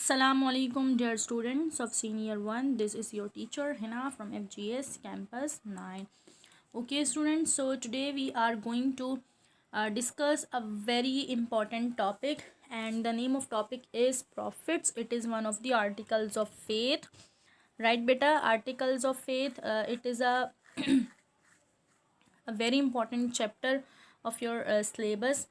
Assalamu alaikum, dear students of senior 1. This is your teacher Hina from FGS campus 9. Okay, students, so today we are going to discuss a very important topic, and the name of topic is prophets. It is one of the articles of faith, right beta? Articles of faith. It is a very important chapter of your syllabus.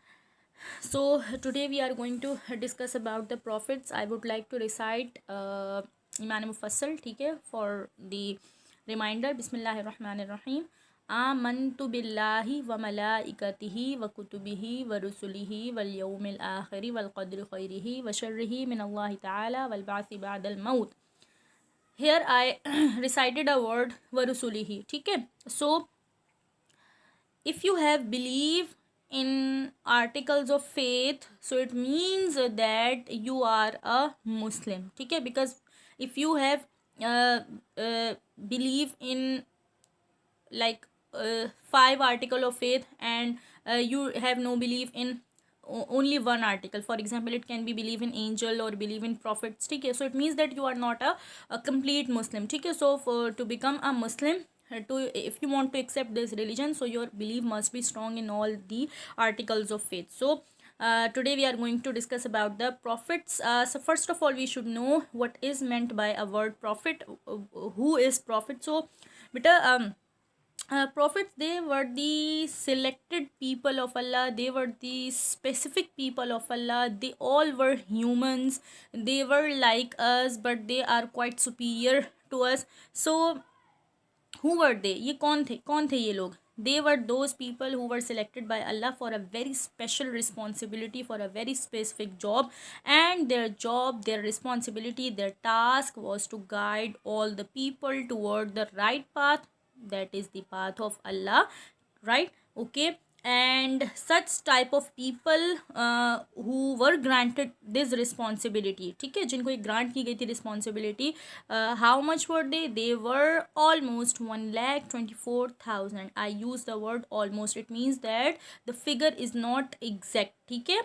So today we are going to discuss about the prophets. I would like to recite Iman Mufassal, ठीक है, for the reminder. Bismillahirrahmanirrahim. आमन्तु बिल्लाहि व मलाइकतिहि व कुतुबिहि व रुसुलिहि वल यौमिल आखिरि वल क़द्रि खैरिहि व शर्रिहि मिनल्लाहि तआला वल बासी बअदल मौत. Here I recited a word व रुसुलिहि, ठीक है. So if you have belief in articles of faith, so it means that you are a Muslim, ठीक है. Because if you have believe in like 5 article of faith and you have no belief in only one article, for example it can be believe in angel or believe in prophets, ठीक है. So it means that you are not a complete Muslim, ठीक है. So for to become a Muslim, if you want to accept this religion, so your belief must be strong in all the articles of faith. So today we are going to discuss about the prophets. So first of all we should know what is meant by a word prophet. Who is prophet? So beta, prophets, they were the selected people of Allah. They were the specific people of Allah. They all were humans. They were like us, but they are quite superior to us. So who were they? ये कौन थे ये लोग? They were those people who were selected by Allah for a very special responsibility, for a very specific job, and their job, their responsibility, their task was to guide all the people toward the right path, that is the path of Allah, right? Okay. And such type of people who were granted this responsibility, ठीक है, जिनको एक grant की गई थी responsibility, how much were they were almost 1,24,000. I use the word almost, it means that the figure is not exact, ठीक है.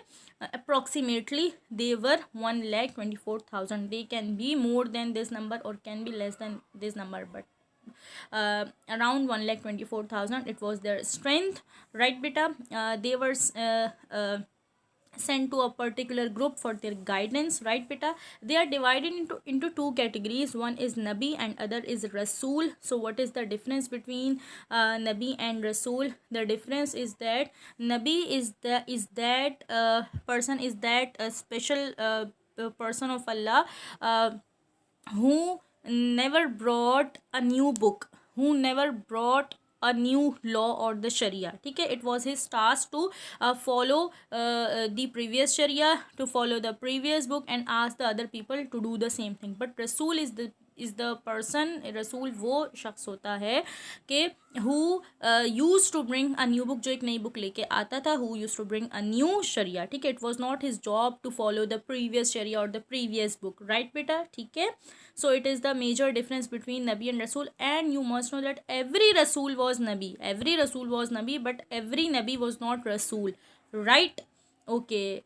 Approximately they were 1,24,000. They can be more than this number or can be less than this number, but around 1,24,000 it was their strength, right beta. They were sent to a particular group for their guidance, right beta. They are divided into two categories. One is Nabi and other is Rasul. So what is the difference between Nabi and Rasul? The difference is that Nabi is that person, is that a special person of Allah who never brought a new book, who never brought a new law or the Sharia, ठीक है. It was his task to follow the previous Sharia, to follow the previous book and ask the other people to do the same thing. But Rasul is the person, रसूल वो शख्स होता है कि who used to bring a new book, जो एक नई book लेके आता था, who used to bring a new sharia, ठीक है. It was not his job to follow the previous sharia or the previous book, right beta, ठीक है. So it is the major difference between Nabi and Rasul. And you must know that every Rasul was Nabi, but every Nabi was not Rasul, right? Okay.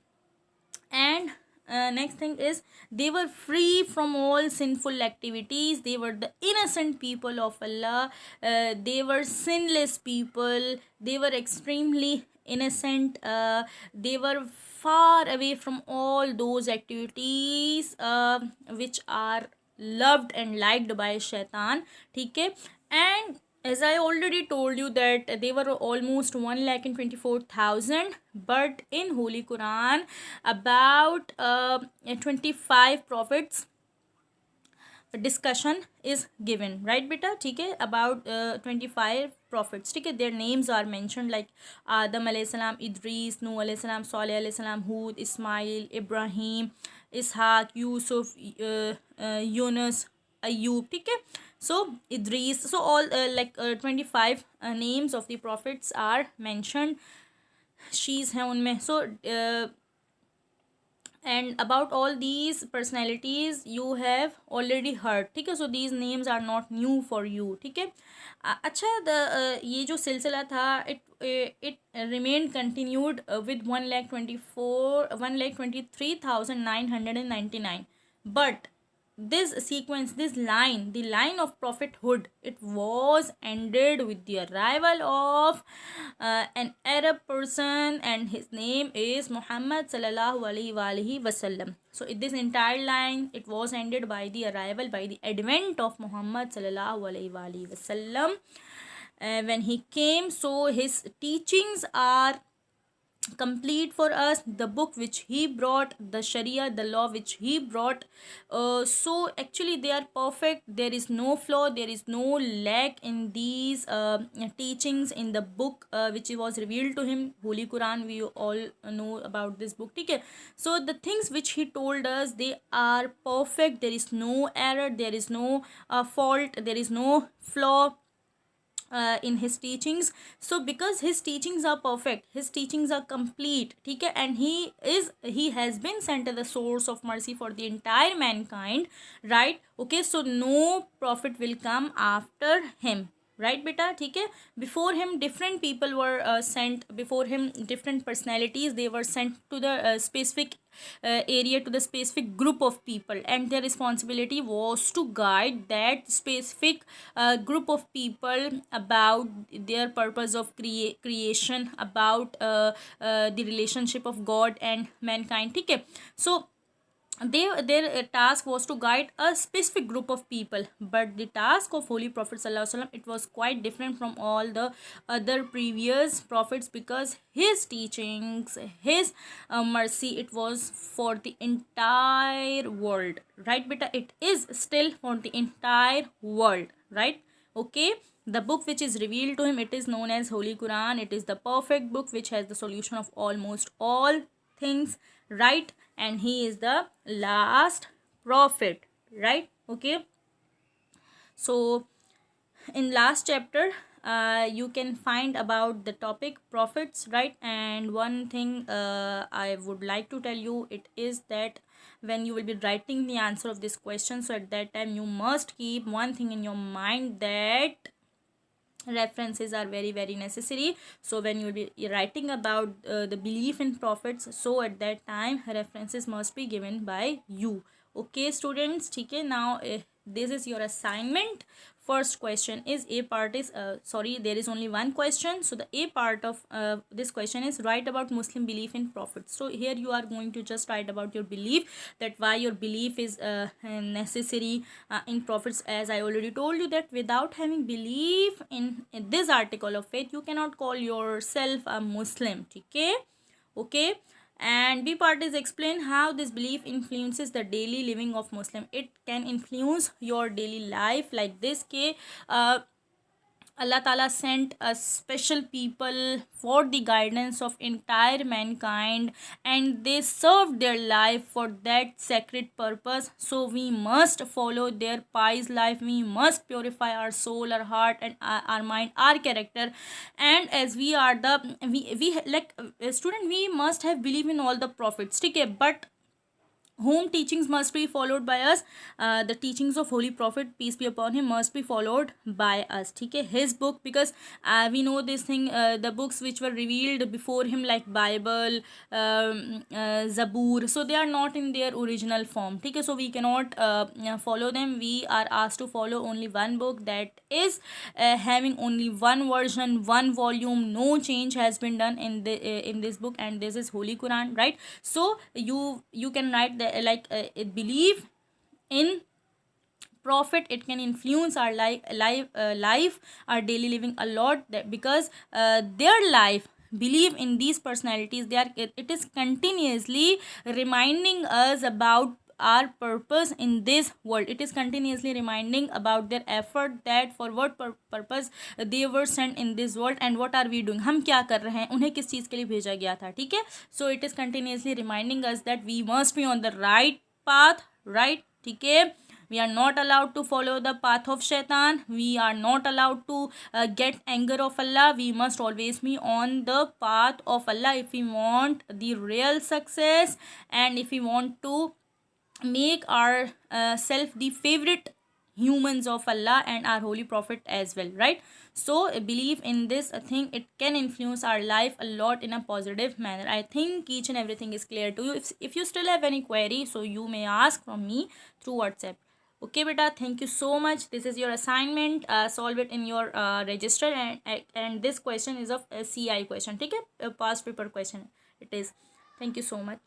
And next thing is, they were free from all sinful activities. They were the innocent people of Allah. They were sinless people. They were extremely innocent. They were far away from all those activities which are loved and liked by shaitan, ठीक है. And as I already told you that they were almost 1,24,000, but in Holy Quran about 25 prophets discussion is given, right beta, ठीक है. About 25 prophets, ठीक है. Their names are mentioned like Adam alayhi salam, Idris, Nuh alayhi salam, Saleh alayhi salam, Hud, Ismail, Ibrahim, Ishaq, Yusuf, Yunus, Ayub, ठीक है. So Idris, so all 25 names of the prophets are mentioned. She's है उनमें. So and about all these personalities you have already heard, ठीक है. So these names are not new for you, ठीक है. अच्छा, ये जो सिलसिला था, it remained continued with 1,23,999. But this sequence, this line, the line of prophethood, it was ended with the arrival of an Arab person, and his name is Muhammad sallallahu alaihi wasallam. So this entire line, it was ended by the arrival, by the advent of Muhammad sallallahu alaihi wasallam, when he came. So his teachings are complete for us, the book which he brought, the sharia, the law which he brought. So actually they are perfect, there is no flaw, there is no lack in these teachings in the book which was revealed to him, Holy Quran. We all know about this book, okay? So the things which he told us, they are perfect, there is no error, there is no fault, there is no flaw in his teachings. So because his teachings are perfect, his teachings are complete, ठीक है, and he has been sent as the source of mercy for the entire mankind, right? Okay, so no prophet will come after him, right beta, ठीक है? Before him different people were sent, before him different personalities, they were sent to the specific area, to the specific group of people, and their responsibility was to guide that specific group of people about their purpose of creation, about the relationship of God and mankind, okay? So their task was to guide a specific group of people. But the task of Holy Prophet sallallahu alaihi wasallam, it was quite different from all the other previous prophets, because his teachings, his mercy, it was for the entire world, right beta? It is still for the entire world, right? Okay, the book which is revealed to him, it is known as Holy Quran. It is the perfect book which has the solution of almost all things, right? And he is the last prophet, right? Okay, so in last chapter you can find about the topic prophets, right? And one thing I would like to tell you, it is that when you will be writing the answer of this question, so at that time you must keep one thing in your mind, that references are very very necessary. So when you will be writing about the belief in prophets, so at that time references must be given by you, okay students, okay? Now this is your assignment. First question is, a part is sorry, there is only one question. So the a part of this question is, write about Muslim belief in prophets. So here you are going to just write about your belief, that why your belief is necessary in prophets. As I already told you, that without having belief in this article of faith, you cannot call yourself a Muslim, okay? Okay, and B part is, explain how this belief influences the daily living of Muslim. It can influence your daily life like this, ke Allah Ta'ala sent a special people for the guidance of entire mankind, and they served their life for that sacred purpose. So we must follow their pious life. We must purify our soul, our heart, and our mind, our character. And as we are the we like student, we must have belief in all the prophets, okay? But whom teachings must be followed by us, the teachings of Holy Prophet, peace be upon him, must be followed by us, okay? His book, because we know this thing, the books which were revealed before him, like Bible, Zabur, so they are not in their original form, okay? So we cannot follow them. We are asked to follow only one book, that is having only one version, one volume, no change has been done in this book, and this is Holy Quran, right? So you can write the believe in prophet, it can influence our life, our daily living a lot, that because their life, believe in these personalities, they are, it is continuously reminding us about our purpose in this world. It is continuously reminding about their effort, that for what purpose they were sent in this world, and what are we doing, हम क्या कर रहे हैं, उन्हें किस चीज़ के लिए भेजा गया था, ठीक है? So it is continuously reminding us that we must be on the right path, right? ठीक है? We are not allowed to follow the path of shaitan. We are not allowed to get anger of Allah. We must always be on the path of Allah if we want the real success, and if we want to make our self the favorite humans of Allah and our holy prophet as well, right? So believe in this thing, it can influence our life a lot in a positive manner. I think each and everything is clear to you. If you still have any query, so you may ask from me through WhatsApp. Okay beta, thank you so much. This is your assignment. Solve it in your register, and this question is of a CI question. Take a past paper question it is. Thank you so much.